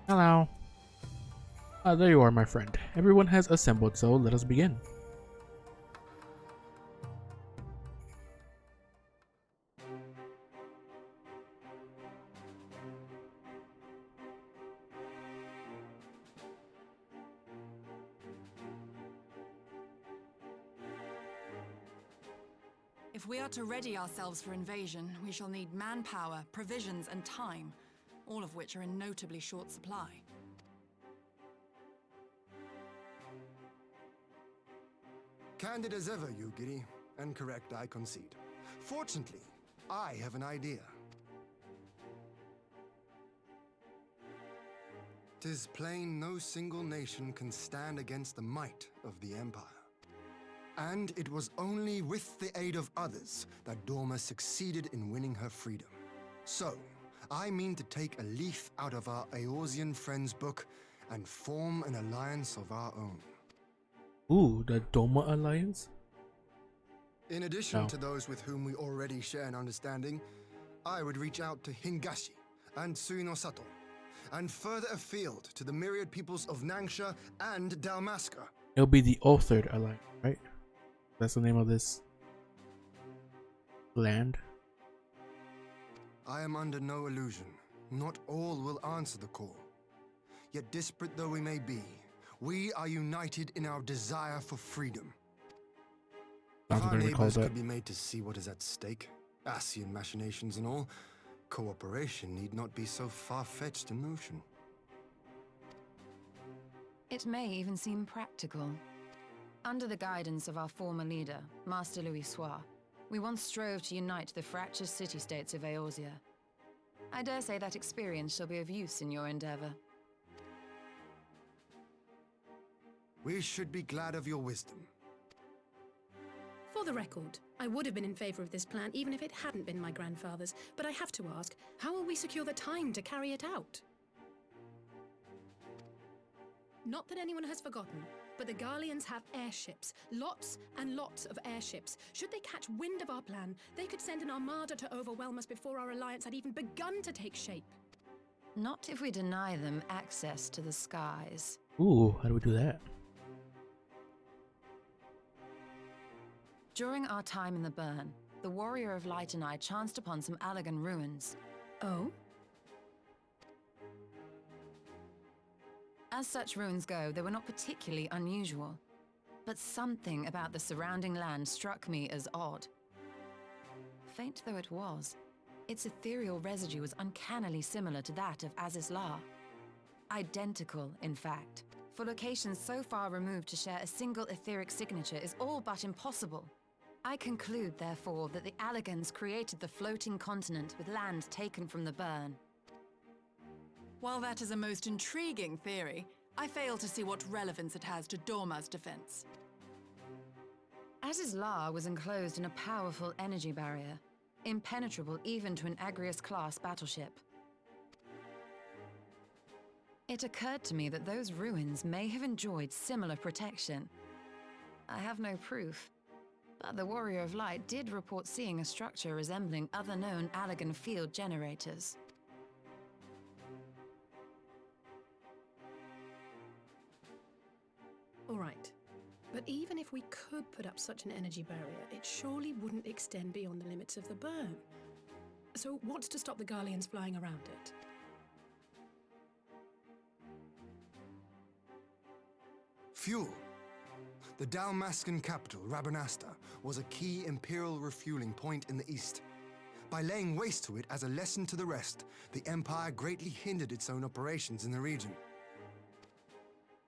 Hello. There you are, my friend. Everyone has assembled, so let us begin. If we are to ready ourselves for invasion, we shall need manpower, provisions, and time, all of which are in notably short supply. Candid as ever, you giddy, and correct I concede. Fortunately, I have an idea. 'Tis plain no single nation can stand against the might of the Empire. And it was only with the aid of others that Dorma succeeded in winning her freedom. So, I mean to take a leaf out of our Eorzean friends' book and form an alliance of our own. Ooh, the Doma Alliance? In addition No. to those with whom we already share an understanding, I would reach out to Hingashi and Suinosato, and further afield to the myriad peoples of Nangsha and Dalmasca. It'll be the Authored Alliance, right? That's the name of this land. I am under no illusion. Not all will answer the call. Yet disparate though we may be, we are united in our desire for freedom. Not If our gonna recall neighbors that. could be made to see what is at stake, Asian machinations and all, cooperation need not be so far-fetched a notion. It may even seem practical. Under the guidance of our former leader, Master Louis Soir, we once strove to unite the fractious city-states of Eorzea. I dare say that experience shall be of use in your endeavor. We should be glad of your wisdom. For the record, I would have been in favor of this plan even if it hadn't been my grandfather's, but I have to ask, how will we secure the time to carry it out? Not that anyone has forgotten, but the Garleans have airships. Lots and lots of airships. Should they catch wind of our plan, they could send an armada to overwhelm us before our alliance had even begun to take shape. Not if we deny them access to the skies. Ooh, how do we do that? During our time in the Burn, the Warrior of Light and I chanced upon some Allagan ruins. Oh? As such ruins go, they were not particularly unusual. But something about the surrounding land struck me as odd. Faint though it was, its ethereal residue was uncannily similar to that of Azizlar. Identical, in fact. For locations so far removed to share a single etheric signature is all but impossible. I conclude, therefore, that the Allagans created the floating continent with land taken from the Burn. While that is a most intriguing theory, I fail to see what relevance it has to Dorma's defense. Azizlar was enclosed in a powerful energy barrier, impenetrable even to an Agrius-class battleship. It occurred to me that those ruins may have enjoyed similar protection. I have no proof, but the Warrior of Light did report seeing a structure resembling other known Allagan field generators. All right. But even if we could put up such an energy barrier, it surely wouldn't extend beyond the limits of the Burn. So what's to stop the Garleans flying around it? Fuel. The Dalmascan capital, Rabanasta, was a key imperial refueling point in the east. By laying waste to it as a lesson to the rest, the Empire greatly hindered its own operations in the region.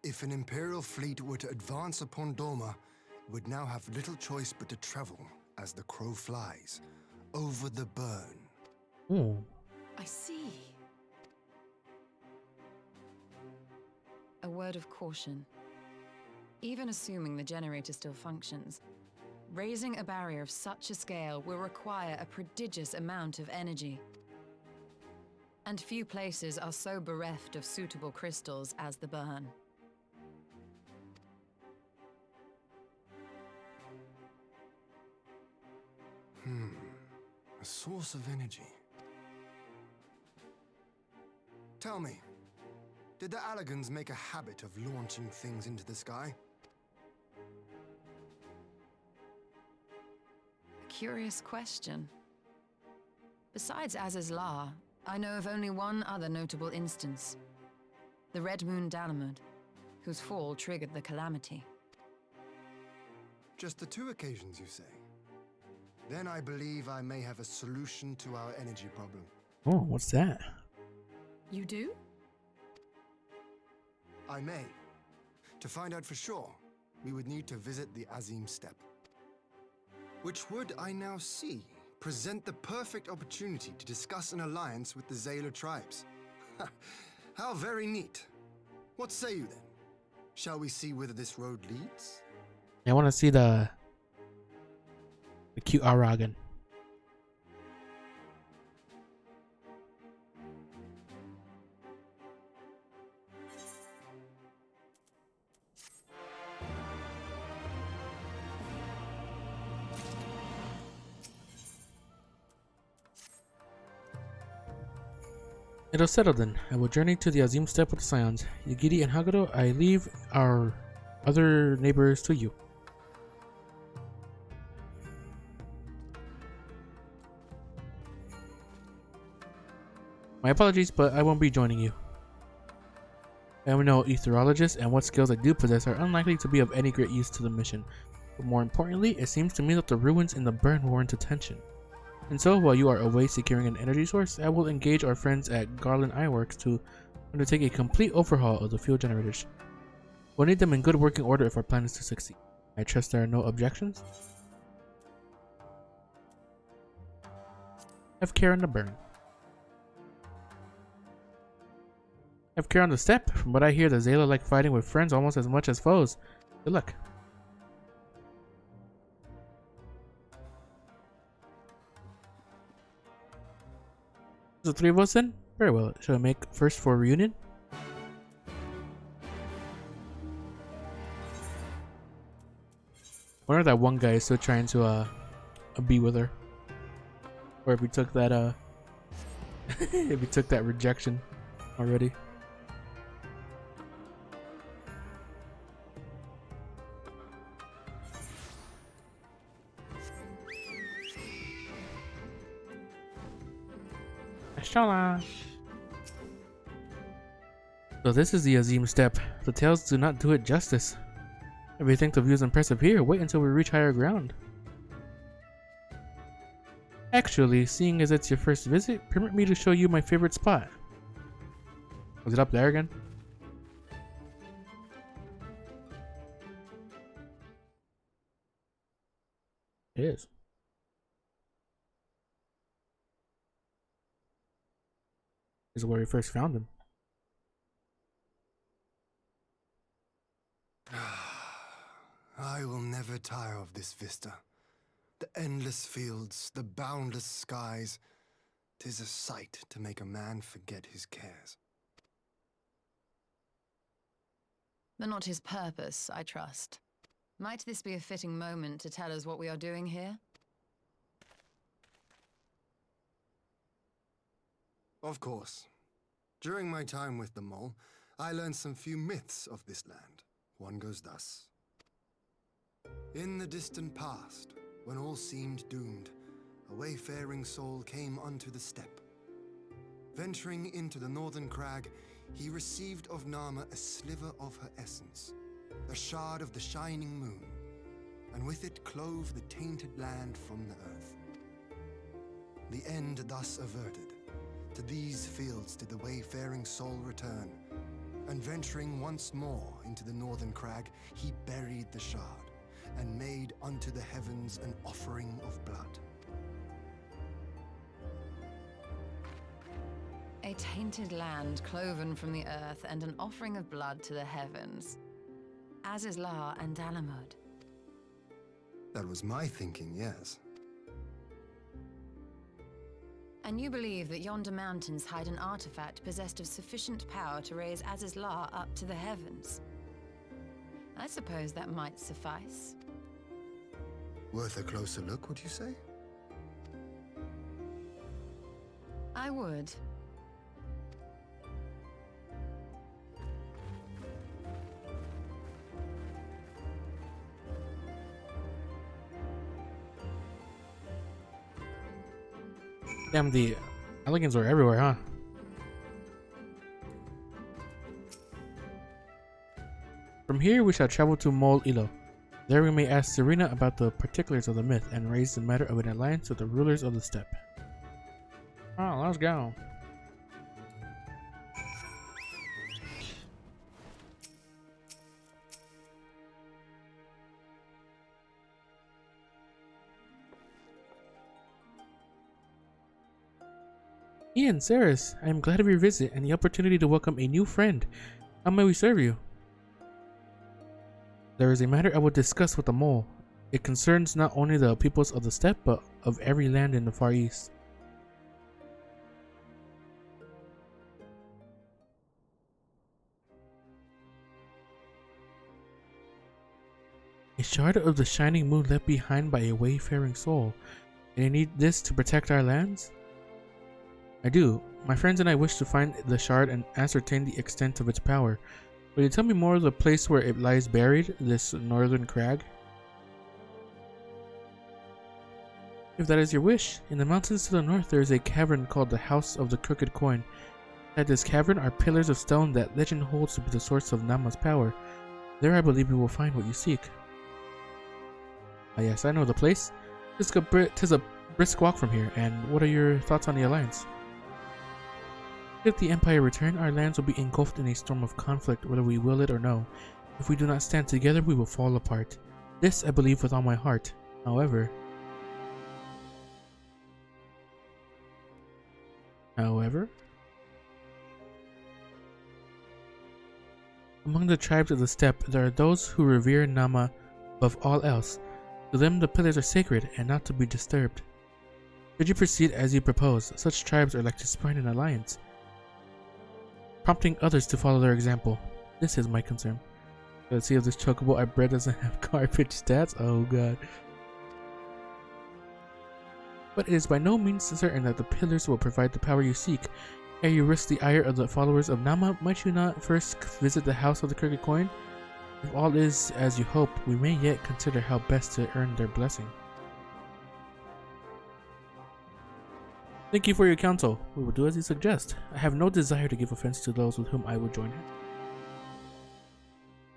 If an imperial fleet were to advance upon Dorma, it would now have little choice but to travel, as the crow flies, over the Burn. Ooh. I see. A word of caution. Even assuming the generator still functions, raising a barrier of such a scale will require a prodigious amount of energy. And few places are so bereft of suitable crystals as the Burn. A source of energy. Tell me, Did the Allagans make a habit of launching things into the sky? A curious question. Besides Aziz's Law, I know of only one other notable instance. The Red Moon Dalamud, whose fall triggered the calamity. Just the 2 occasions, you say? Then I believe I may have a solution to our energy problem. Oh, what's that? You do? I may. To find out for sure, we would need to visit the Azim Steppe. Which would, I now see, present the perfect opportunity to discuss an alliance with the Zayla tribes. How very neat. What say you then? Shall we see whether this road leads? I want to see the cute Aragan. It is settled then. I will journey to the Azim Steppe with the Scions. Yagiri and Hagado, I leave our other neighbors to you. My apologies, but I won't be joining you. I am no etherologist, and what skills I do possess are unlikely to be of any great use to the mission. But more importantly, it seems to me that the ruins in the burn warrant attention. And so, while you are away securing an energy source, I will engage our friends at Garland Ironworks to undertake a complete overhaul of the fuel generators. We'll need them in good working order if our plan is to succeed. I trust there are no objections? Have care on the burn. Have care on the steppe. From what I hear, the Zayla like fighting with friends almost as much as foes. Good luck. The 3 of us then? Very well. Shall I make first for a reunion? Wonder if that one guy is still trying to be with her. Or if we took that if we took that rejection already. So this is the Azim Steppe. The tales do not do it justice. If you think the view is impressive here, wait until we reach higher ground. Actually, seeing as it's your first visit, permit me to show you my favorite spot. Was it up there again? It is. This is where we first found him. I will never tire of this vista. The endless fields, the boundless skies. 'Tis a sight to make a man forget his cares. But not his purpose, I trust. Might this be a fitting moment to tell us what we are doing here? Of course. During my time with the mole, I learned some few myths of this land. One goes thus. In the distant past, when all seemed doomed, a wayfaring soul came unto the steppe. Venturing into the northern crag, he received of Nama a sliver of her essence, a shard of the shining moon, and with it clove the tainted land from the earth. The end thus averted, to these fields did the wayfaring soul return, and venturing once more into the northern crag, he buried the shard, and made unto the heavens an offering of blood. A tainted land cloven from the earth and an offering of blood to the heavens. Azizla and Dalamud. That was my thinking, yes. And you believe that yonder mountains hide an artifact possessed of sufficient power to raise Azizla up to the heavens? I suppose that might suffice. Worth a closer look, would you say? I would. Damn, the elegants are everywhere, huh? From here, we shall travel to Mol Ilo. There we may ask Serena about the particulars of the myth and raise the matter of an alliance with the rulers of the steppe. Oh, let's go. Ian, Saris, I am glad of your visit and the opportunity to welcome a new friend. How may we serve you? There is a matter I will discuss with the mole. It concerns not only the peoples of the steppe, but of every land in the Far East. A shard of the shining moon left behind by a wayfaring soul. And you need this to protect our lands? I do. My friends and I wish to find the shard and ascertain the extent of its power. Will you tell me more of the place where it lies buried, this northern crag? If that is your wish, in the mountains to the north there is a cavern called the House of the Crooked Coin. At this cavern are pillars of stone that legend holds to be the source of Nama's power. There I believe you will find what you seek. Ah yes, I know the place. Tis a brisk walk from here, and what are your thoughts on the alliance? If the Empire return, our lands will be engulfed in a storm of conflict, whether we will it or no. If we do not stand together, we will fall apart. This I believe with all my heart. However... Among the tribes of the steppe, there are those who revere Nama above all else. To them the pillars are sacred and not to be disturbed. Should you proceed as you propose, such tribes are like to spurn an alliance, prompting others to follow their example. This is my concern. Let's see if this chocobo I bred doesn't have garbage stats. Oh god. But it is by no means certain that the pillars will provide the power you seek. Ere you risk the ire of the followers of Nama, might you not first visit the House of the Crooked Coin? If all is as you hope, we may yet consider how best to earn their blessing. Thank you for your counsel. We will do as you suggest. I have no desire to give offense to those with whom I will join.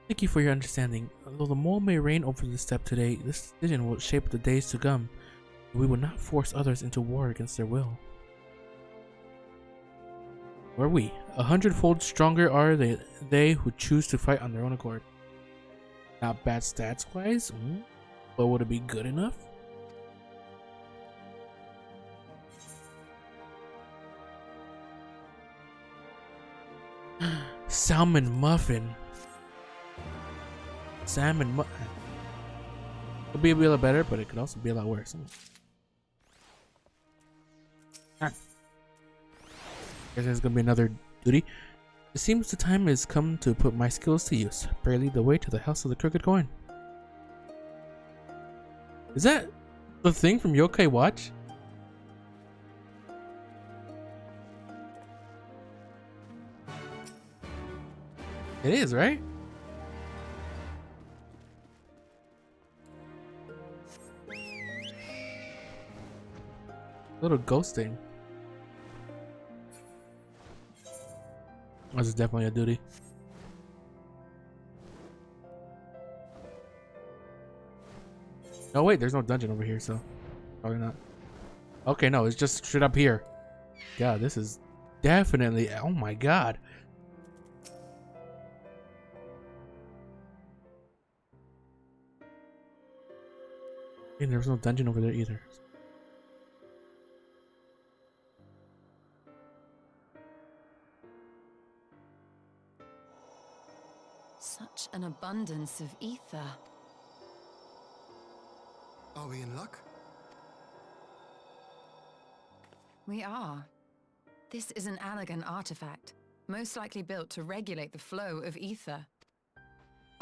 Thank you for your understanding. Although the mole may reign over the steppe today, this decision will shape the days to come. We will not force others into war against their will. Who are we? 100-fold stronger are they who choose to fight on their own accord. Not bad stats-wise, but would it be good enough? Salmon muffin. Salmon muffin. It'll be a little better, but it could also be a lot worse. Guess there's gonna be another duty. It seems the time has come to put my skills to use. Pray lead the way to the House of the Crooked Coin. Is that the thing from Yokai Watch? It is, right? Little ghost thing. This is definitely a duty. Oh wait, there's no dungeon over here, so probably not. Okay, no, it's just straight up here. God, this is definitely, oh my god. And there's no dungeon over there either. Such an abundance of ether. Are we in luck? We are. This is an Allegan artifact, most likely built to regulate the flow of ether.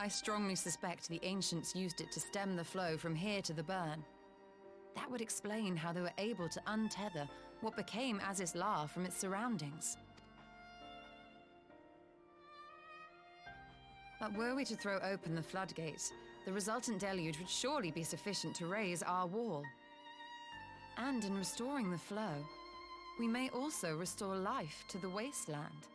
I strongly suspect the ancients used it to stem the flow from here to the burn. That would explain how they were able to untether what became Azys La from its surroundings. But were we to throw open the floodgates, the resultant deluge would surely be sufficient to raise our wall. And in restoring the flow, We may also restore life to the wasteland.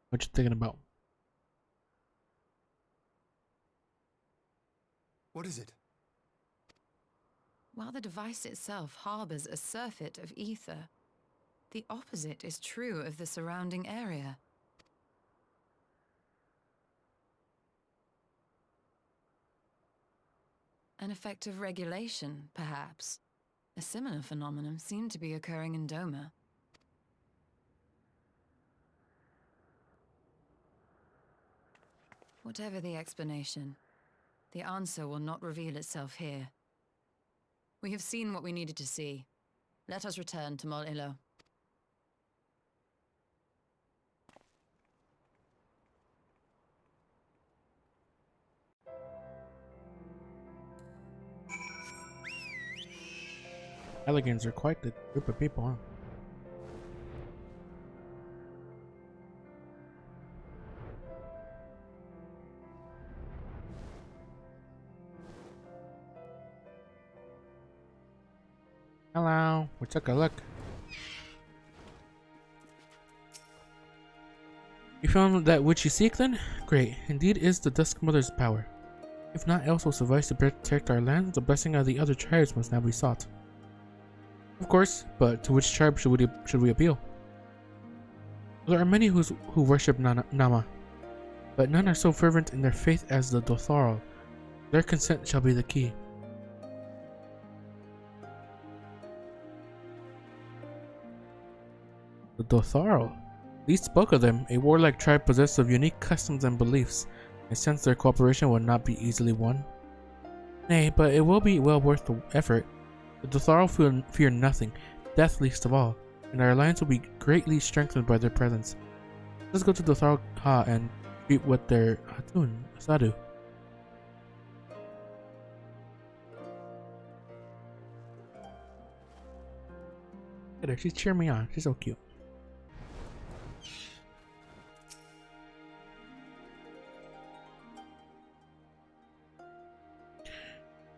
What you thinking about? What is it? While the device itself harbors a surfeit of ether, the opposite is true of the surrounding area. An effect of regulation, perhaps. A similar phenomenon seemed to be occurring in Doma. Whatever the explanation, the answer will not reveal itself here. We have seen what we needed to see. Let us return to Mol Ilo. Elegans are quite the group of people, huh? Hello, we took a look. You found that which you seek then? Great, indeed is the Dusk Mother's power. If not else will suffice to protect our lands, the blessing of the other tribes must now be sought. Of course, but to which tribe should we appeal? There are many who worship Nama, but none are so fervent in their faith as the Dotharal. Their consent shall be the key. The Dotharal? Least spoke of them, a warlike tribe possessed of unique customs and beliefs. I sense their cooperation will not be easily won. Nay, but it will be well worth the effort. The Dotharal fear nothing, death least of all, and our alliance will be greatly strengthened by their presence. Let's go to Dotharal Ha and treat with their Hatun, Sadhu. Look at her, she's cheering me on, she's so cute.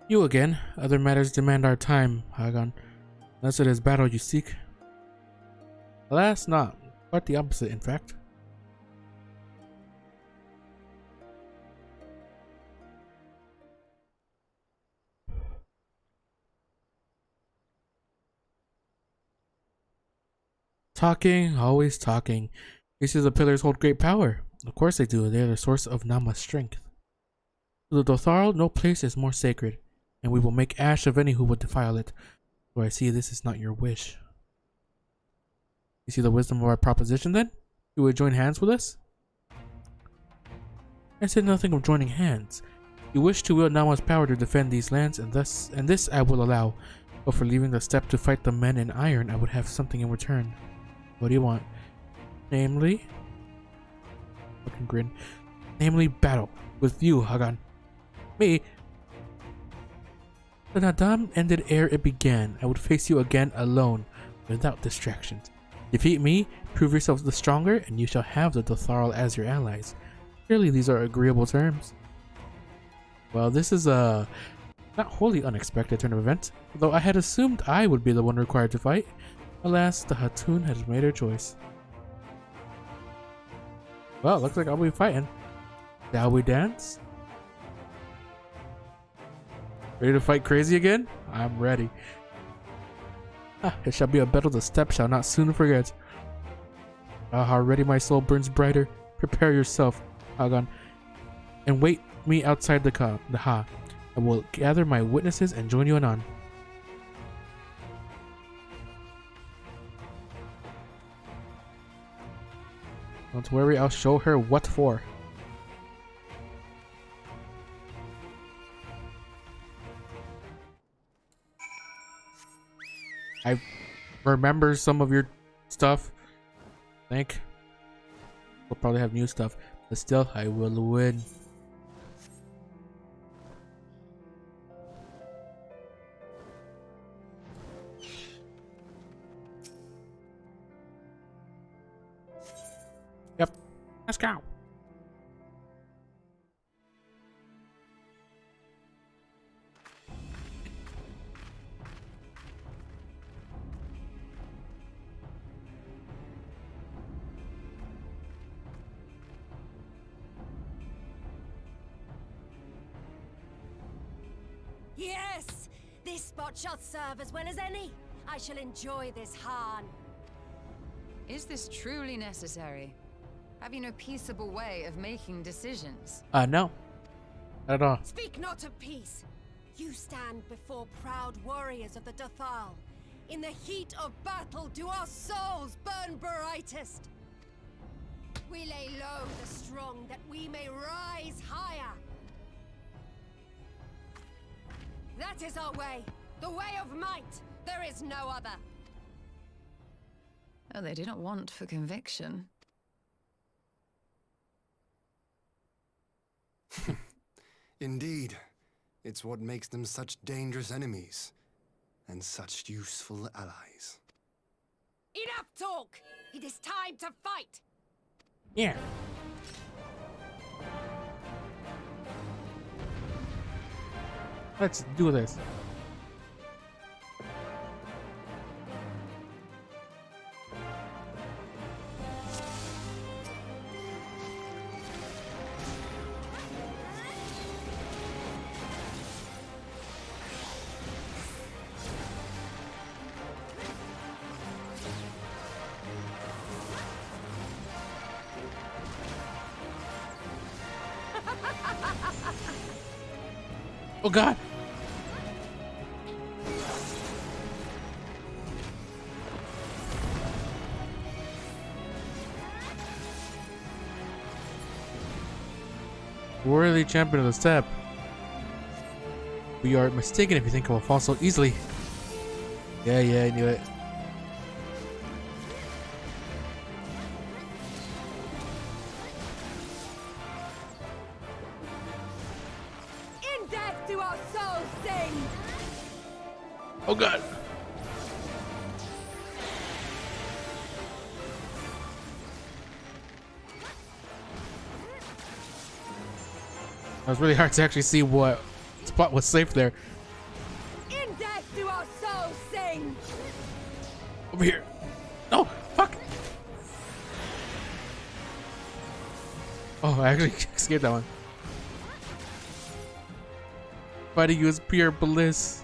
You again. Other matters demand our time, Hagan. Unless it is battle you seek. Alas, not. Quite the opposite, in fact. Talking, always talking. He says the pillars hold great power. Of course they do. They are the source of Nama's strength. To the Dotharal, no place is more sacred, and we will make ash of any who would defile it. So I see this is not your wish. You see the wisdom of our proposition then? You would join hands with us? I said nothing of joining hands. You wish to wield Nama's power to defend these lands, and this I will allow. But for leaving the step to fight the men in iron, I would have something in return. What do you want? Namely? Fucking grin. Namely, battle. With you, Hagan. Me? The Nadam ended ere it began. I would face you again alone, without distractions. Defeat me, prove yourselves the stronger, and you shall have the Dotharal as your allies. Surely these are agreeable terms. Well, this is a not wholly unexpected turn of events, though I had assumed I would be the one required to fight. Alas, the Hatun has made her choice. Well, looks like I'll be fighting. Shall we dance? Ready to fight crazy again? I'm ready. It shall be a battle the steppe shall not soon forget. Already my soul burns brighter. Prepare yourself, Hagan, and wait me outside the Ha. I will gather my witnesses and join you anon. Don't worry, I'll show her what for. I remember some of your stuff. I think we'll probably have new stuff, but still, I will win. Yep, let's go. Yes! This spot shall serve as well as any. I shall enjoy this Hahn. Is this truly necessary? Have you no peaceable way of making decisions? No. Not at all. Speak not of peace. You stand before proud warriors of the Dathal. In the heat of battle do our souls burn brightest. We lay low the strong that we may rise higher. That is our way. The way of might. There is no other. Oh, they do not want for conviction. Indeed. It's what makes them such dangerous enemies. And such useful allies. Enough talk! It is time to fight! Yeah. Let's do this. Oh god. Worthy champion of the steppe. We are mistaken if you think it will fall so easily. Yeah, I knew it. In death do our souls sing! Oh god. It was really hard to actually see what spot was safe there. In death do our souls sing! Over here. No, fuck. Oh, I actually escaped that one. Fighting you is pure bliss.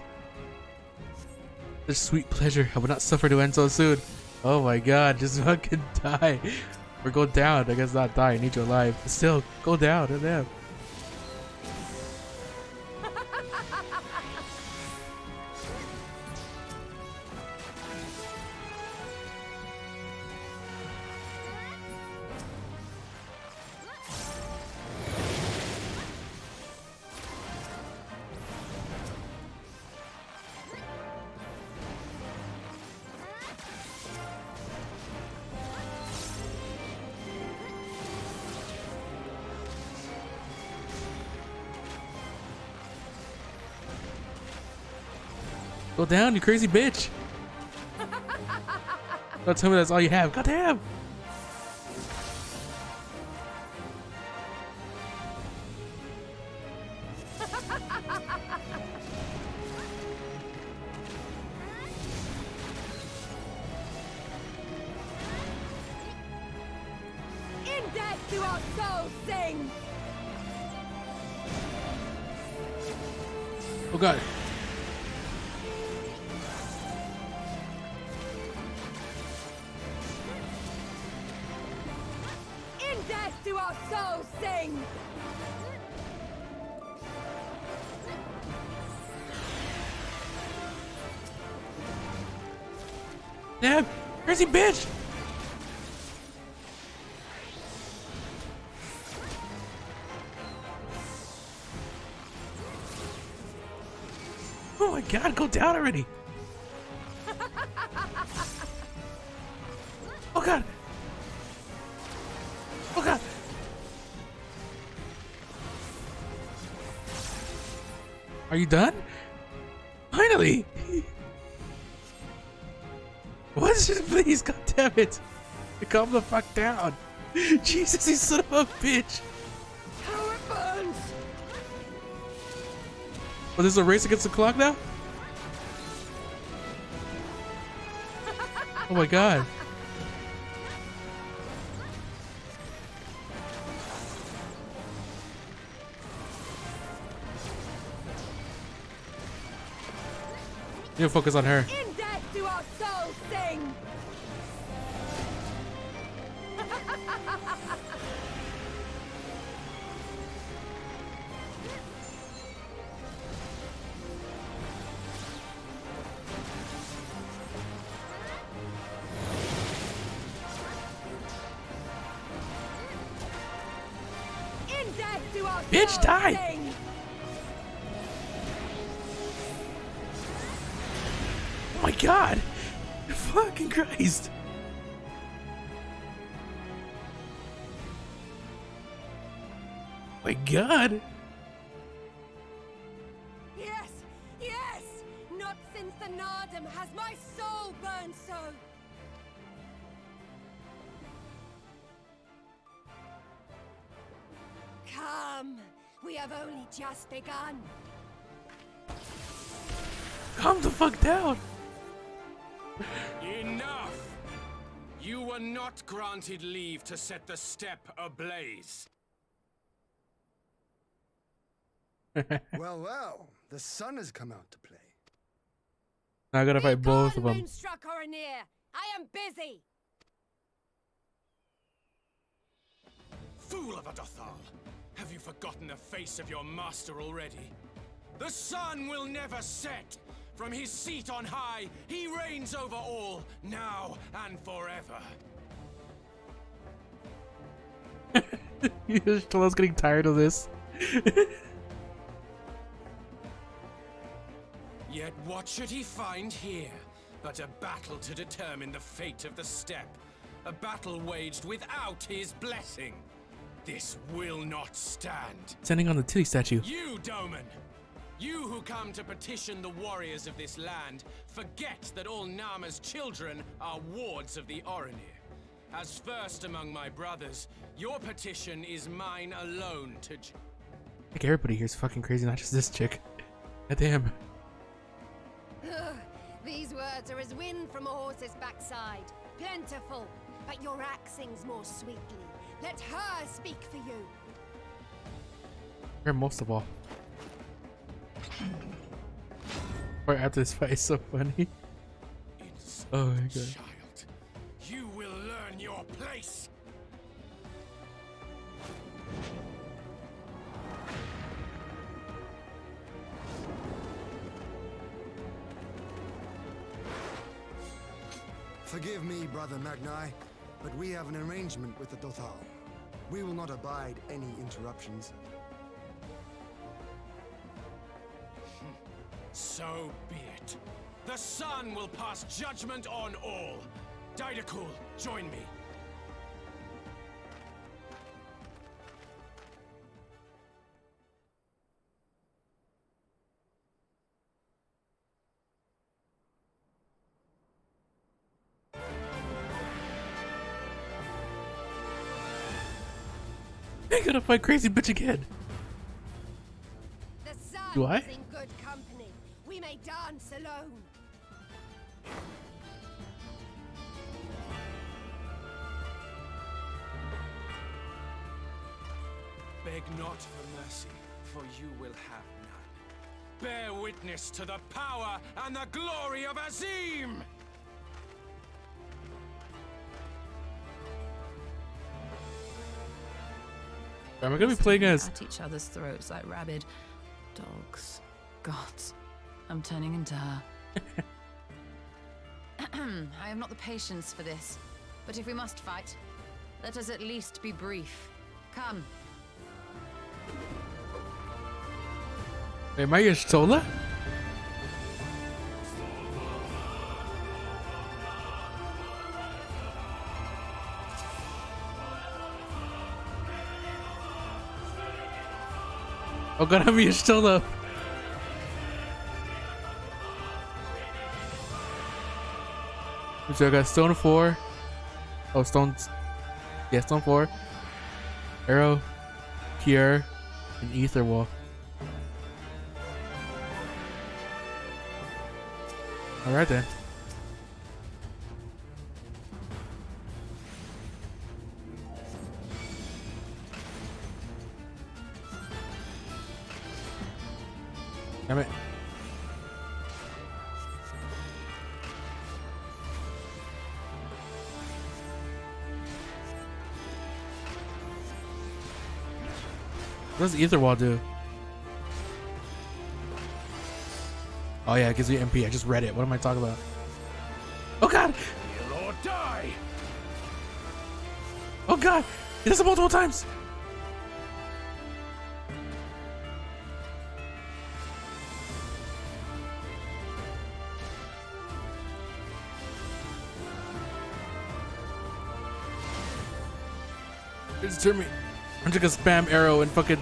Such sweet pleasure. I would not suffer to end so soon. Oh my god, just fucking die. Or go down. I guess not die. I need you alive. But still, go down. Damn. Go down, you crazy bitch. Don't tell me that's all you have. God damn. In death do our souls sing! Oh god. In death do our souls sing! Damn, crazy bitch. Oh my god, go down already. Oh god. Oh god. Are you done? Finally. What is it? Please, god damn it. Calm the fuck down. Jesus, you son of a bitch. How it burns! Oh, there's a race against the clock now? Oh my god. You focus on her. In death do our souls sing! In death do our Bitch, souls die! sing! Oh my god! Fucking Christ! My god! Yes, yes! Not since the Nardum has my soul burned so! Come, we have only just begun. Calm the fuck down! Enough! You were not granted leave to set the steppe ablaze. Well, well, the sun has come out to play. Now I gotta fight both of them. Moonstruck Oranir! I am busy! Fool of a Dothal! Have you forgotten the face of your master already? The sun will never set! From his seat on high, he reigns over all, now and forever. Stilla's getting tired of this. Yet what should he find here but a battle to determine the fate of the steppe? A battle waged without his blessing. This will not stand. Standing on the titty statue. You, Doman! You who come to petition the warriors of this land, forget that all Nama's children are wards of the Oranir. As first among my brothers, your petition is mine alone to Like everybody here's fucking crazy, not just this chick. God damn. Ugh, these words are as wind from a horse's backside. Plentiful, but your axe sings more sweetly. Let her speak for you. Her most of all. Right after this fight is so funny. Oh my god. child. You will learn your place. Forgive me, Brother Magni, but we have an arrangement with the Dothal. We will not abide any interruptions. So be it. The sun will pass judgment on all. Didakul, join me. I gotta fight crazy bitch again. The sun Do I? is in good company. We may dance alone. Beg not for mercy, for you will have none. Bear witness to the power and the glory of Azim! Am I gonna be playing as? At each other's throats like rabid dogs. Gods, I'm turning into her. I have not the patience for this, but if we must fight, let us at least be brief. Come. Am I your Stola? Oh god, I'm your Stola. So I got stone 4. Oh, stone. Yeah, stone 4. Arrow, Cure, and Ether Wall. Alright then. Damn it. What does Ether Wall do? Oh yeah, it gives you MP. I just read it. What am I talking about? Oh god! Kneel or die! Oh god! He does it multiple times! He just turned me. I took a spam arrow and fucking.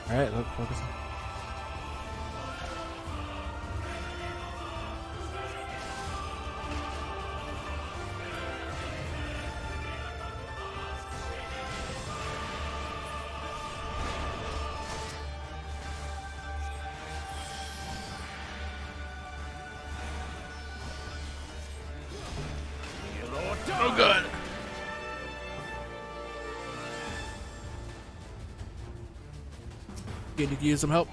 Alright, look, focus. Oh god. You need to use some help.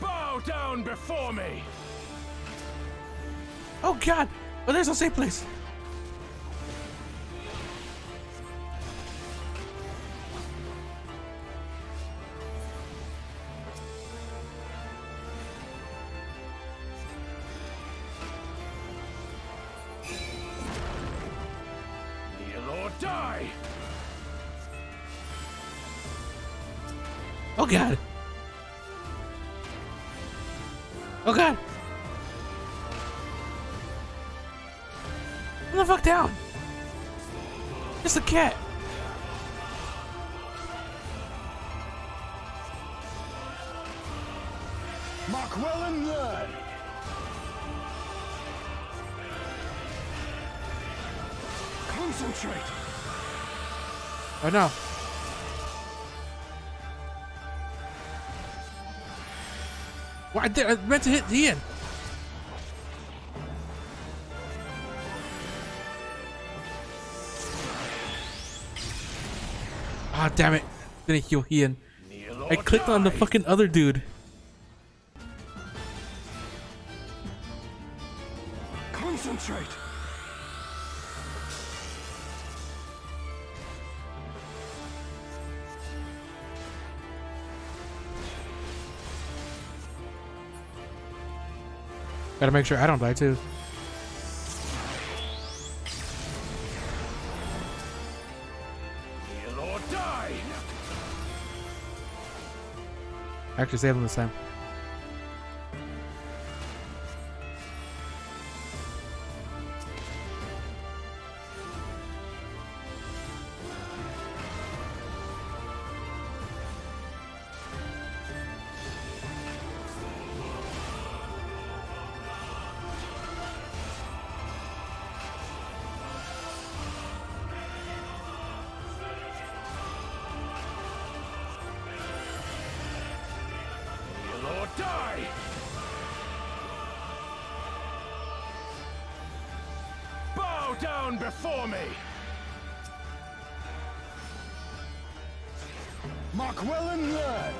Bow down before me! Oh god! Oh, there's no safe place. Die! Oh god! Oh god! Come the fuck down! It's a cat! Mark well and learn! Concentrate! Oh no! Why did I meant to hit Ian? Ah, damn it! Didn't heal Ian. I clicked on the fucking other dude. Concentrate! Gotta make sure I don't die too. Kneel or die! I actually saved him this time. Kneel or die! Bow down before me! Mark well and learn!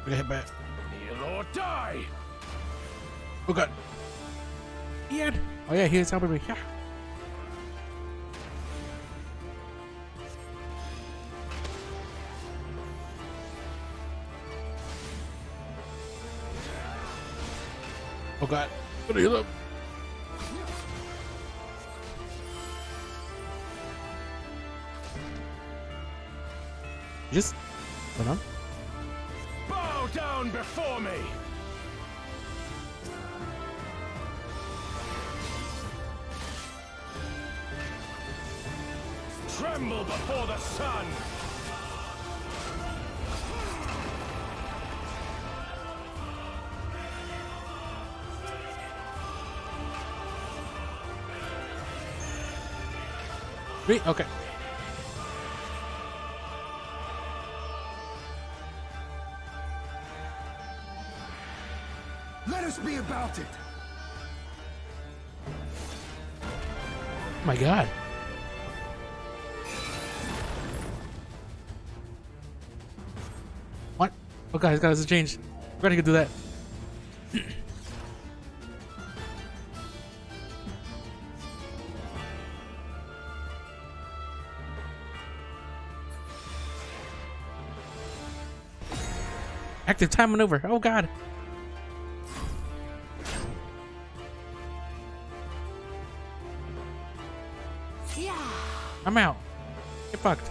Gonna hit back. Kneel or die! Oh god. Ian! Oh yeah, he's helping me. Yeah. Oh god. Gonna heal him. Just hold on. Bow down before me! Tremble before the sun! Three? Okay. be about it. Oh my god. What? Oh god, guys, it's changed. We're gonna go do that. Active time maneuver. Oh god. Yeah. I'm out. Get fucked.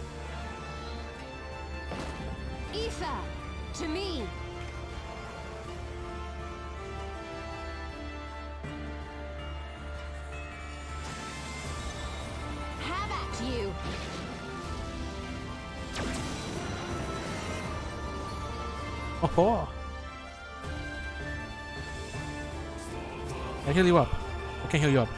Ether, to me. Have at you. Oh. I heal you up. I can't heal you up.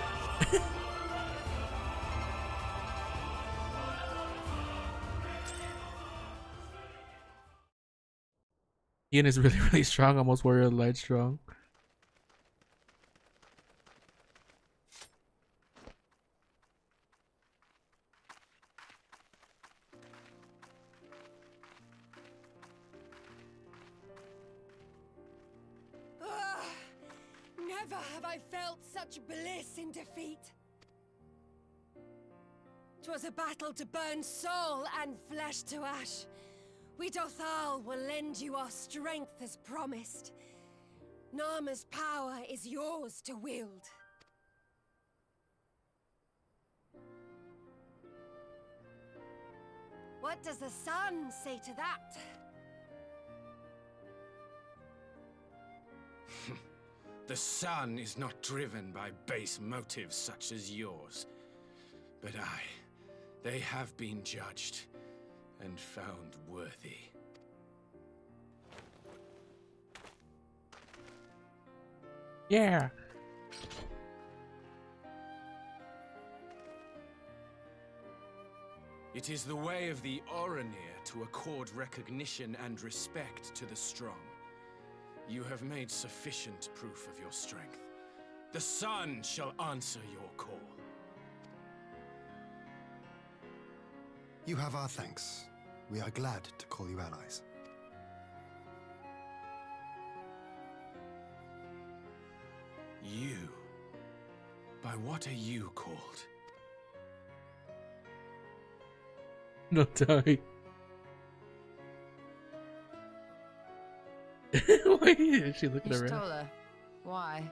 Ian is really, really strong, almost warrior light strong. Never have I felt such bliss in defeat. 'Twas a battle to burn soul and flesh to ash. We Dothal will lend you our strength as promised. Narma's power is yours to wield. What does the sun say to that? The sun is not driven by base motives such as yours. But they have been judged and found worthy. Yeah. It is the way of the Oranir to accord recognition and respect to the strong. You have made sufficient proof of your strength. The sun shall answer your call. You have our thanks. We are glad to call you allies. You? By what are you called? No, die. Why is she looking around? Ishtola, why?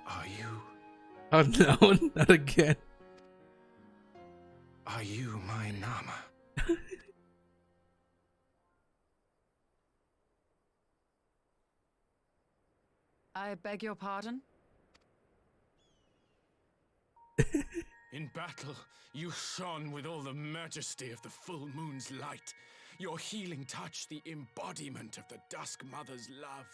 Are you? Oh no, not again. Are you my Nama? I beg your pardon? In battle, you shone with all the majesty of the full moon's light. Your healing touch, the embodiment of the Dusk Mother's love.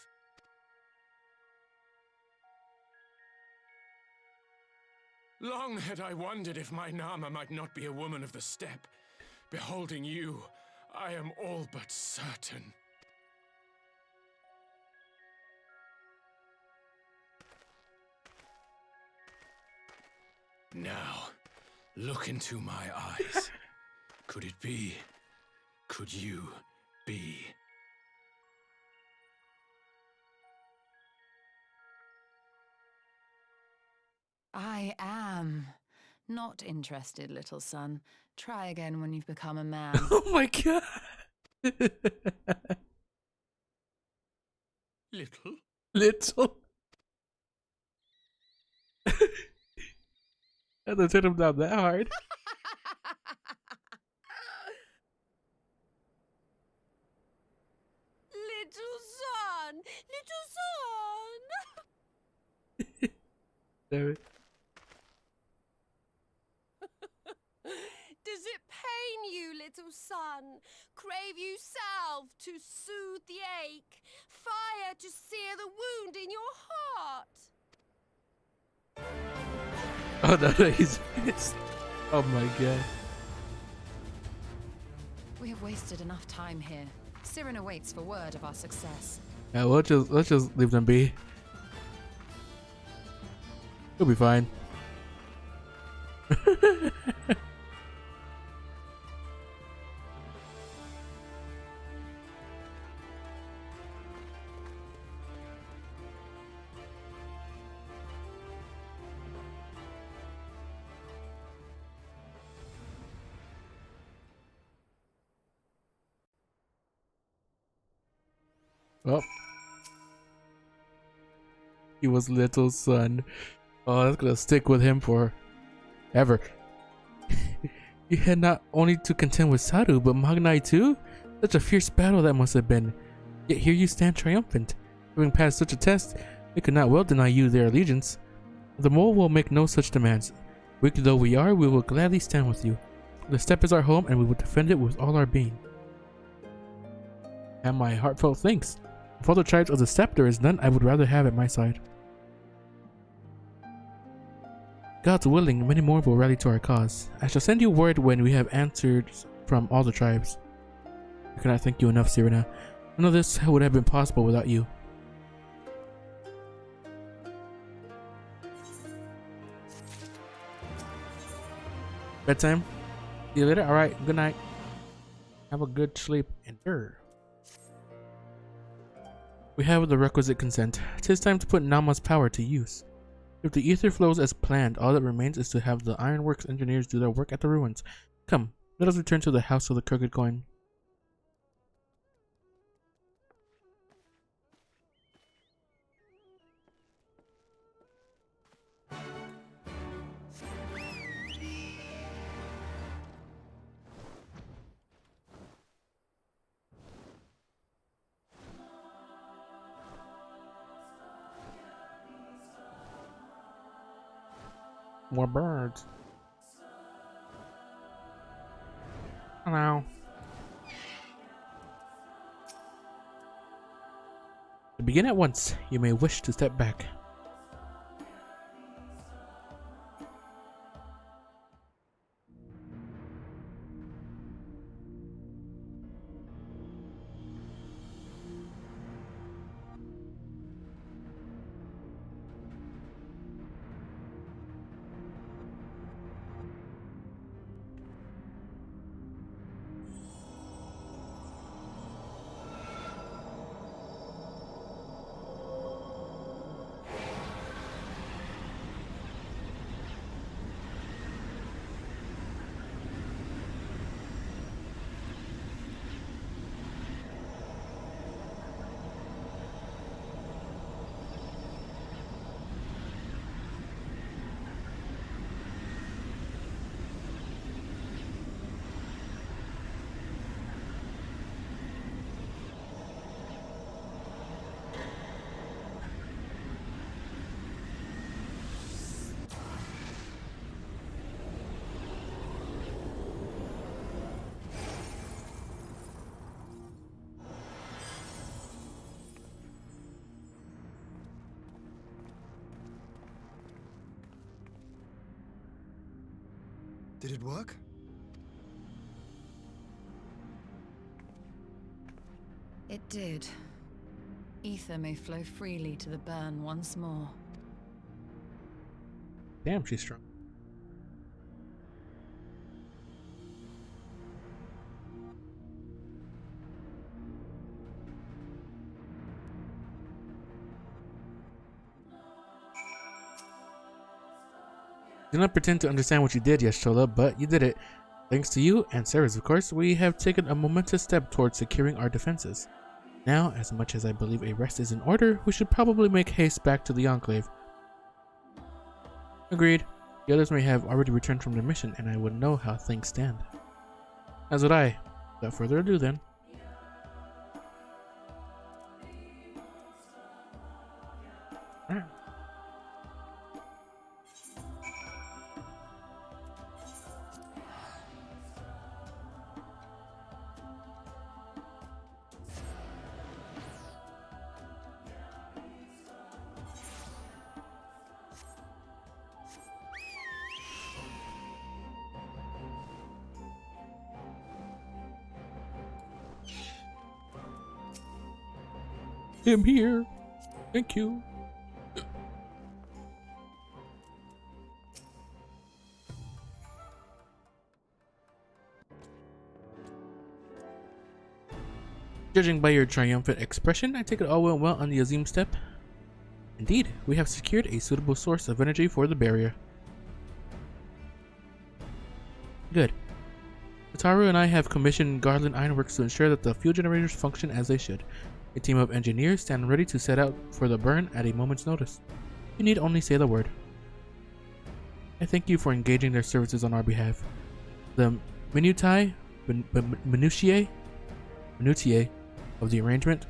Long had I wondered if my Nama might not be a woman of the steppe. Beholding you, I am all but certain. Now, look into my eyes. Could it be? Could you be? I am not interested, little son. Try again when you've become a man. Oh my god. Little? Little. I had to turn him down that hard. Little son! Little son! Damn it. Does it pain you, little son? Crave you salve to soothe the ache? Fire to sear the wound in your heart? Oh no, he's pissed. Oh my god. We have wasted enough time here. Siren awaits for word of our success. Yeah, let's just leave them be. He'll be fine. Oh, he was little son. Oh, that's gonna stick with him forever. You had not only to contend with Saru, but Magnai too? Such a fierce battle that must have been. Yet here you stand triumphant. Having passed such a test, they could not well deny you their allegiance. The mole will make no such demands. Weak though we are, we will gladly stand with you. The steppe is our home, and we will defend it with all our being. And my heartfelt thanks. Of all the tribes of the steppe, there is none I would rather have at my side. God's willing, many more will rally to our cause. I shall send you word when we have answers from all the tribes. I cannot thank you enough, Serena. None of this would have been possible without you. Bedtime? See you later? Alright, good night. Have a good sleep and we have the requisite consent. 'Tis time to put Nama's power to use. If the ether flows as planned, all that remains is to have the ironworks engineers do their work at the ruins. Come, let us return to the house of the crooked coin. More birds. Hello. To begin at once, you may wish to step back. Did it work? It did. Ether may flow freely to the burn once more. Damn, she's strong. Do not pretend to understand what you did, Yashola, but you did it. Thanks to you and Sarah's, of course, we have taken a momentous step towards securing our defenses. Now, as much as I believe a rest is in order, we should probably make haste back to the Enclave. Agreed. The others may have already returned from their mission, and I would know how things stand. As would I. Without further ado, then. I'm here. Thank you. Judging by your triumphant expression, I take it all went well on the Azim step. Indeed, we have secured a suitable source of energy for the barrier. Good. Ataru and I have commissioned Garland Ironworks to ensure that the fuel generators function as they should. A team of engineers stand ready to set out for the burn at a moment's notice. You need only say the word. I thank you for engaging their services on our behalf. The minutiae of the arrangement,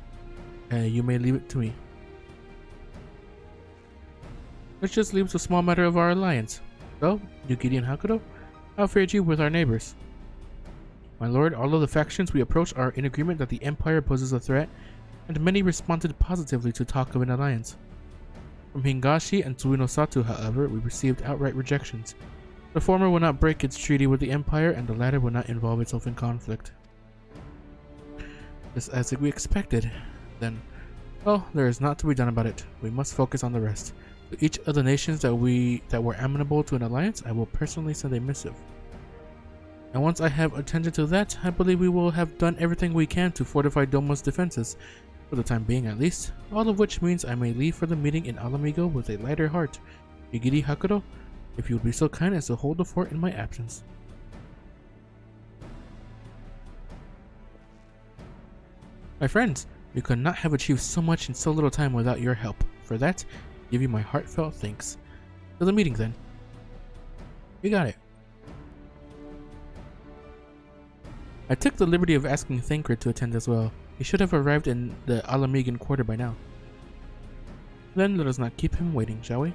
you may leave it to me. Which just leaves a small matter of our alliance. So, Yukiri and Hakuto, how fared you with our neighbors? My lord, all of the factions we approach are in agreement that the Empire poses a threat, and many responded positively to talk of an alliance. From Hingashi and Tsuinosatu, however, we received outright rejections. The former will not break its treaty with the Empire, and the latter will not involve itself in conflict. Just as we expected, then. Well, there is not to be done about it. We must focus on the rest. To each of the nations that were amenable to an alliance, I will personally send a missive. And once I have attended to that, I believe we will have done everything we can to fortify Doma's defenses, for the time being at least, all of which means I may leave for the meeting in Alamigo with a lighter heart. Yugiri Hakuto, if you would be so kind as to hold the fort in my absence. My friends, we could not have achieved so much in so little time without your help. For that, I give you my heartfelt thanks. To the meeting then. We got it. I took the liberty of asking Thancred to attend as well. He should have arrived in the Alamigan quarter by now. Then let us not keep him waiting, shall we?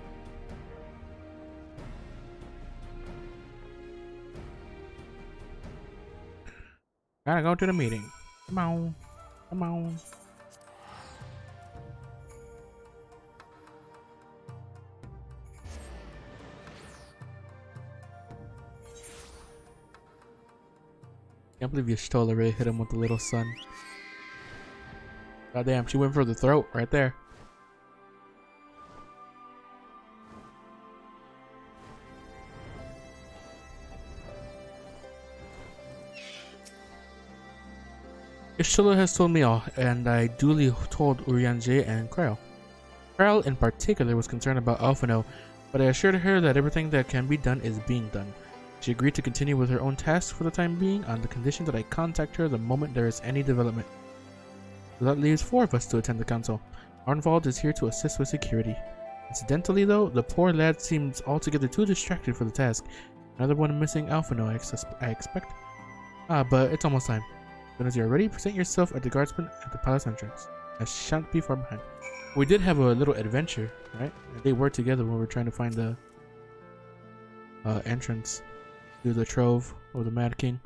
Gotta go to the meeting. Come on. Come on. Can't believe Y'shtola really hit him with the little sun. Goddamn, she went for the throat right there. Y'shtola has told me all, and I duly told Urianger and Kryle. Kryle in particular was concerned about Alphino, but I assured her that everything that can be done is being done. She agreed to continue with her own tasks for the time being on the condition that I contact her the moment there is any development. So that leaves 4 of us to attend the council. Arnvald is here to assist with security. Incidentally though, the poor lad seems altogether too distracted for the task. Another one missing Alphino, I expect. But it's almost time. As soon as you're ready, present yourself at the guardsman at the palace entrance. I shan't be far behind. We did have a little adventure, right? They were together when we were trying to find the entrance to the Trove of the Mad King.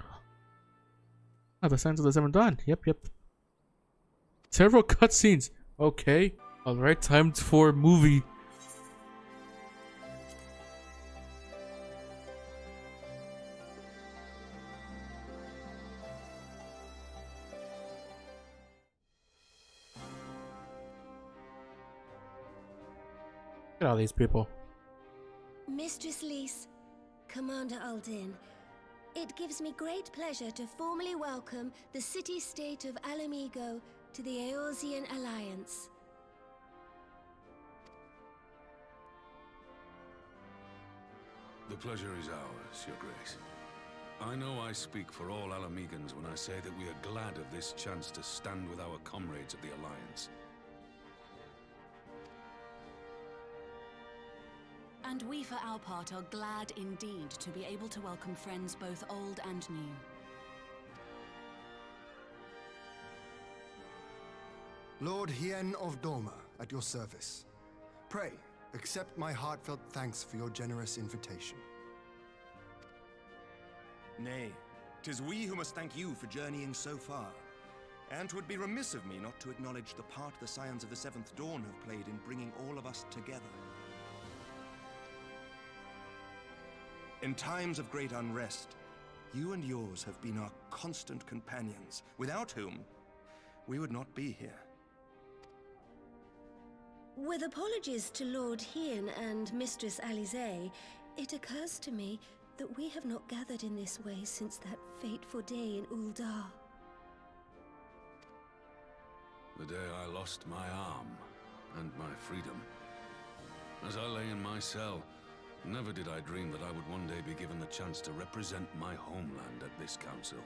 Ah, the Signs of the Seventh Dawn. Yep. Several cutscenes. Okay. Alright, time for movie. Look at all these people. Mistress Lys, Commander Aldin, it gives me great pleasure to formally welcome the city-state of Alamigo to the Eorzean Alliance. The pleasure is ours, Your Grace. I know I speak for all Alamegans when I say that we are glad of this chance to stand with our comrades of the Alliance. And we, for our part, are glad indeed to be able to welcome friends both old and new. Lord Hien of Doma, at your service. Pray, accept my heartfelt thanks for your generous invitation. Nay, 'tis we who must thank you for journeying so far. And 'twould be remiss of me not to acknowledge the part the Scions of the Seventh Dawn have played in bringing all of us together. In times of great unrest, you and yours have been our constant companions, without whom we would not be here. With apologies to Lord Hien and Mistress Alize, it occurs to me that we have not gathered in this way since that fateful day in Uldar. The day I lost my arm and my freedom. As I lay in my cell, never did I dream that I would one day be given the chance to represent my homeland at this council.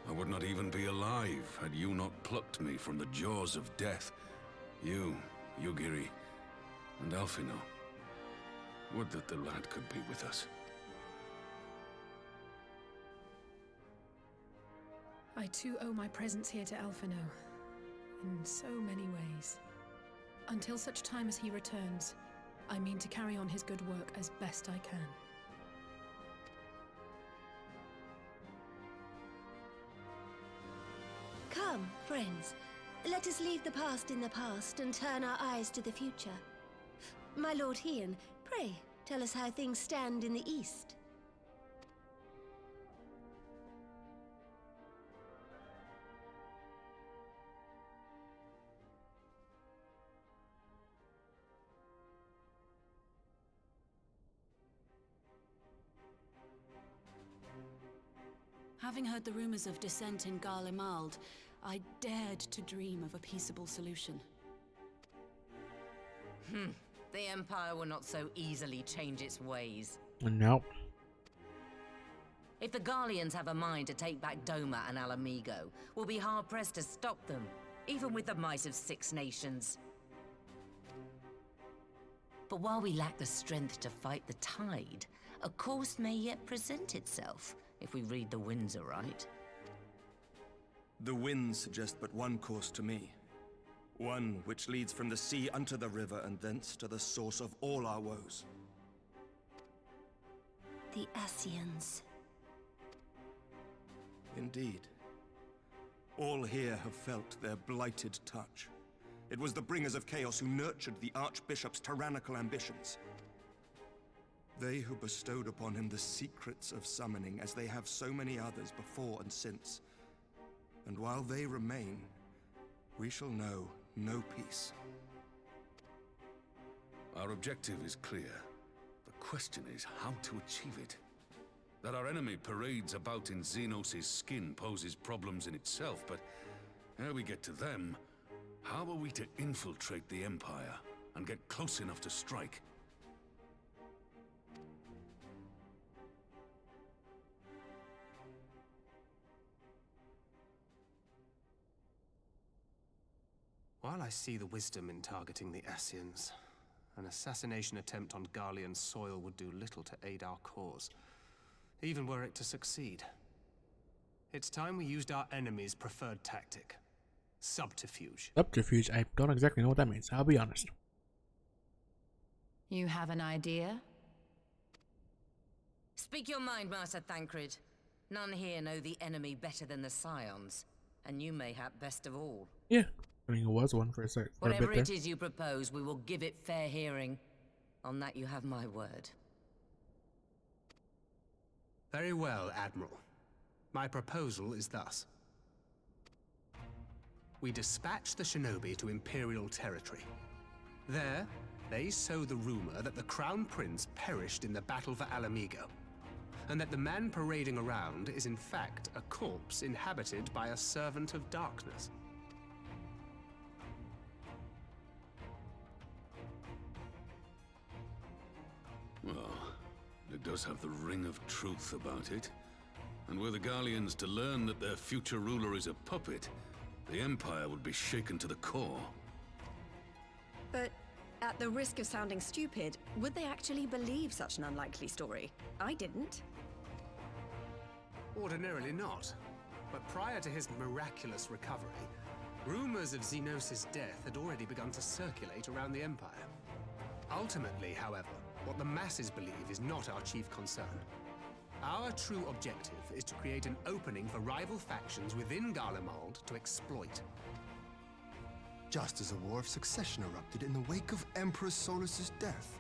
I would not even be alive had you not plucked me from the jaws of death. You, Yugiri, and Alphino. Would that the lad could be with us. I too owe my presence here to Alphino, in so many ways. Until such time as he returns, I mean to carry on his good work as best I can. Come, friends. Let us leave the past in the past and turn our eyes to the future. My Lord Hien, pray, tell us how things stand in the East. Having heard the rumors of dissent in Garlemald, I dared to dream of a peaceable solution. The Empire will not so easily change its ways. Nope. If the Garleans have a mind to take back Doma and Alamigo, we'll be hard-pressed to stop them, even with the might of 6 nations. But while we lack the strength to fight the tide, a course may yet present itself, if we read the winds aright. The winds suggest but one course to me. One which leads from the sea unto the river and thence to the source of all our woes. The Ascians. Indeed. All here have felt their blighted touch. It was the bringers of chaos who nurtured the Archbishop's tyrannical ambitions. They who bestowed upon him the secrets of summoning, as they have so many others before and since. And while they remain, we shall know no peace. Our objective is clear. The question is how to achieve it. That our enemy parades about in Xenos' skin poses problems in itself, but ere we get to them, how are we to infiltrate the Empire and get close enough to strike? While I see the wisdom in targeting the Ascians, an assassination attempt on Garlean soil would do little to aid our cause, even were it to succeed. It's time we used our enemy's preferred tactic. Subterfuge. Subterfuge? I don't exactly know what that means, I'll be honest. You have an idea? Speak your mind, Master Thancred. None here know the enemy better than the Scions, and you mayhap best of all. Yeah. I mean, it was one for a sec. Whatever it is you propose, we will give it fair hearing. On that you have my word. Very well, Admiral. My proposal is thus. We dispatch the shinobi to Imperial territory. There, they sow the rumor that the Crown Prince perished in the battle for Alamigo, and that the man parading around is in fact a corpse inhabited by a servant of darkness. Well, it does have the ring of truth about it. And were the Garleans to learn that their future ruler is a puppet, the Empire would be shaken to the core. But at the risk of sounding stupid, would they actually believe such an unlikely story? I didn't. Ordinarily not. But prior to his miraculous recovery, rumors of Xenos' death had already begun to circulate around the Empire. Ultimately, however, what the masses believe is not our chief concern. Our true objective is to create an opening for rival factions within Garlemald to exploit. Just as a war of succession erupted in the wake of Emperor Solus's death.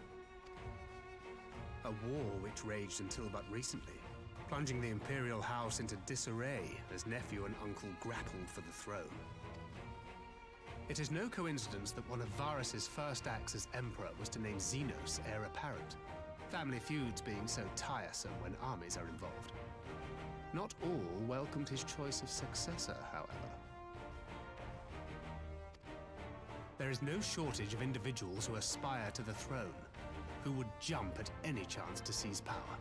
A war which raged until but recently, plunging the Imperial House into disarray as nephew and uncle grappled for the throne. It is no coincidence that one of Varus's first acts as emperor was to name Xenos heir apparent, family feuds being so tiresome when armies are involved. Not all welcomed his choice of successor, however. There is no shortage of individuals who aspire to the throne, who would jump at any chance to seize power.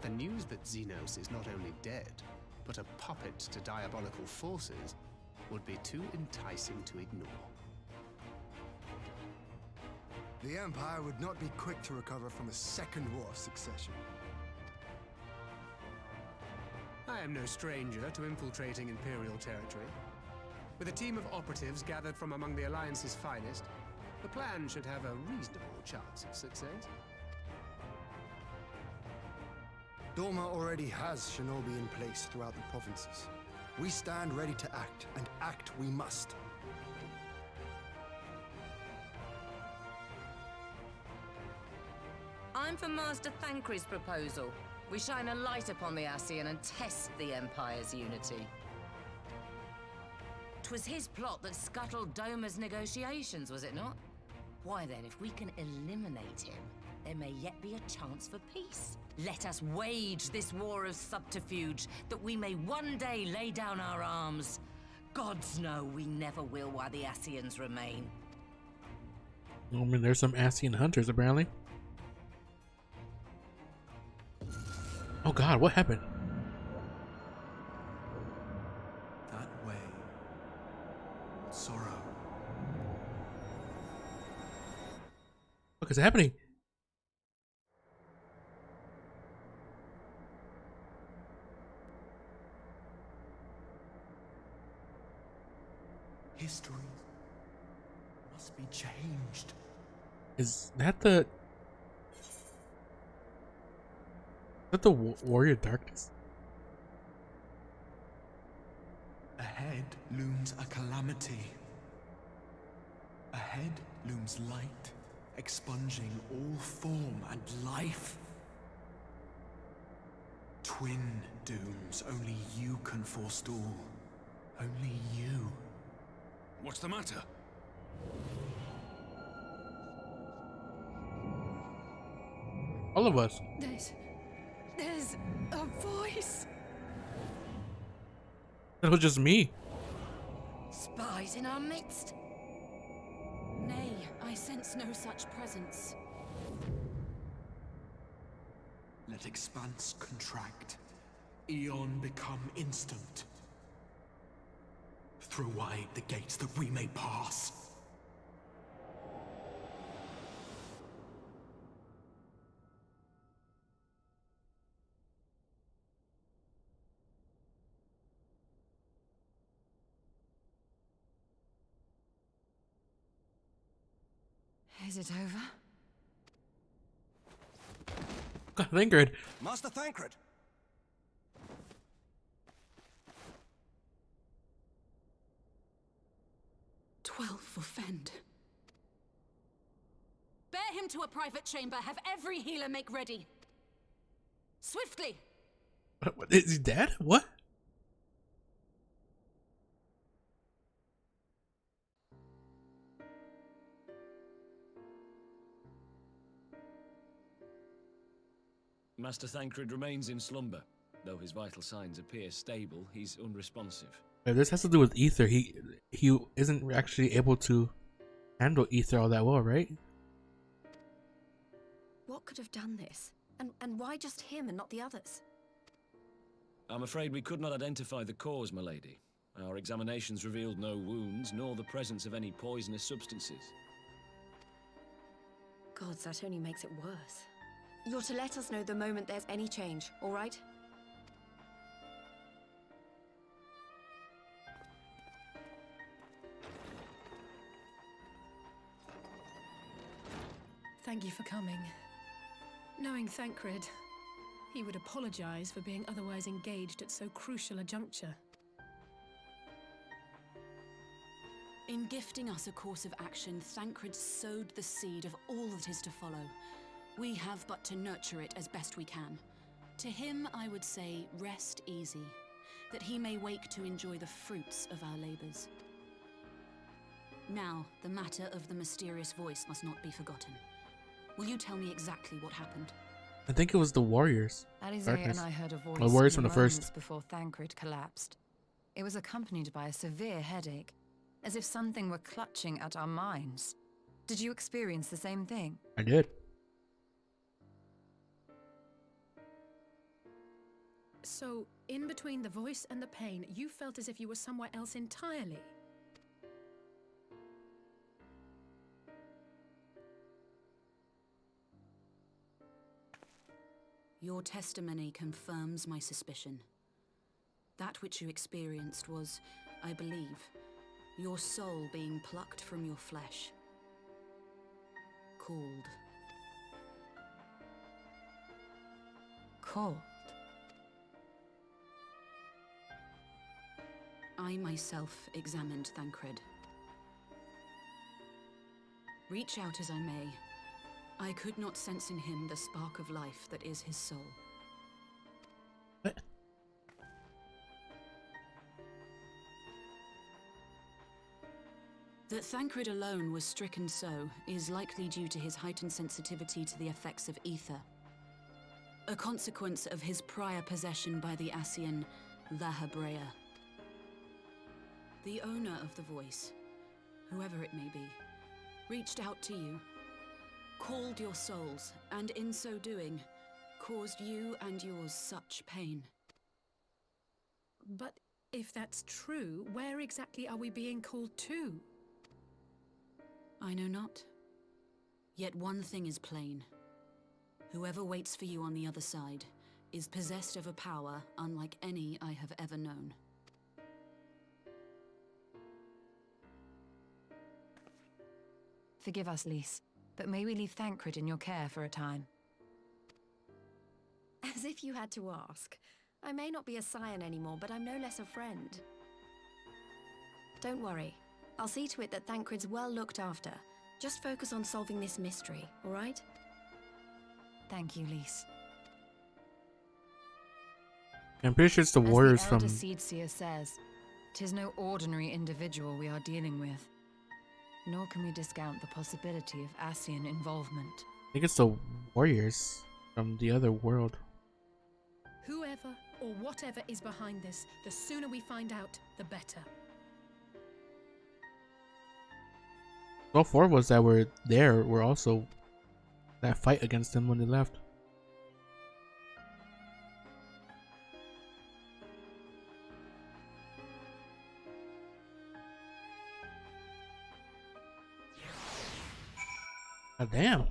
The news that Xenos is not only dead, but a puppet to diabolical forces would be too enticing to ignore. The Empire would not be quick to recover from a second war of succession. I am no stranger to infiltrating Imperial territory. With a team of operatives gathered from among the Alliance's finest, the plan should have a reasonable chance of success. Dorma already has shinobi in place throughout the provinces. We stand ready to act, and act we must. I'm for Master Thancred's proposal. We shine a light upon the Ascian and test the Empire's unity. 'Twas his plot that scuttled Doma's negotiations, was it not? Why then, if we can eliminate him, there may yet be a chance for peace. Let us wage this war of subterfuge, that we may one day lay down our arms. Gods know we never will while the Ascians remain. I mean, there's some Ascian hunters, apparently. Oh god, what happened? That way. Sorrow. What is happening? History must be changed. Is that the Warrior Darkness? Ahead looms a calamity. Ahead looms light, expunging all form and life. Twin dooms only you can forestall. Only you. What's the matter? All of us. There's a voice. That was just me. Spies in our midst? Nay, I sense no such presence. Let expanse contract. Eon become instant. Throw wide the gates that we may pass. Is it over? God, Thancred. Master Thancred! 12 for Fend. Bear him to a private chamber. Have every healer make ready. Swiftly! What, is he dead? What? Master Thancred remains in slumber. Though his vital signs appear stable, he's unresponsive. This has to do with ether. He isn't actually able to handle ether all that well, right? What could have done this? And why just him and not the others? I'm afraid we could not identify the cause, my lady. Our examinations revealed no wounds, nor the presence of any poisonous substances. Gods, that only makes it worse. You're to let us know the moment there's any change, all right? Thank you for coming. Knowing Thancred, he would apologize for being otherwise engaged at so crucial a juncture. In gifting us a course of action, Thancred sowed the seed of all that is to follow. We have but to nurture it as best we can. To him, I would say, rest easy, that he may wake to enjoy the fruits of our labors. Now, the matter of the mysterious voice must not be forgotten. Will you tell me exactly what happened? I think it was the warriors. Alizé Darkness. and I heard a voice The warriors in from the first. moments before Thancred collapsed. It was accompanied by a severe headache, as if something were clutching at our minds. Did you experience the same thing? I did. So, in between the voice and the pain, you felt as if you were somewhere else entirely. Your testimony confirms my suspicion. That which you experienced was, I believe, your soul being plucked from your flesh. Called. Called? I myself examined Thancred. Reach out as I may, I could not sense in him the spark of life that is his soul. What? That Thancred alone was stricken so is likely due to his heightened sensitivity to the effects of ether, a consequence of his prior possession by the Ascian Lahabrea. The owner of the voice, whoever it may be, reached out to you, called your souls, and in so doing, caused you and yours such pain. But if that's true, where exactly are we being called to? I know not. Yet one thing is plain. Whoever waits for you on the other side is possessed of a power unlike any I have ever known. Forgive us, Lys, but may we leave Thancred in your care for a time? As if you had to ask. I may not be a scion anymore, but I'm no less a friend. Don't worry. I'll see to it that Thancred's well looked after. Just focus on solving this mystery, all right? Thank you, Lys. I'm pretty sure it's the warriors As from. the Elder Seedseer says, 'tis no ordinary individual we are dealing with. Nor can we discount the possibility of Ascian involvement. I think it's the warriors from the other world. Whoever or whatever is behind this, the sooner we find out, the better. All four of us that were there were also that fight against them when they left. God damn.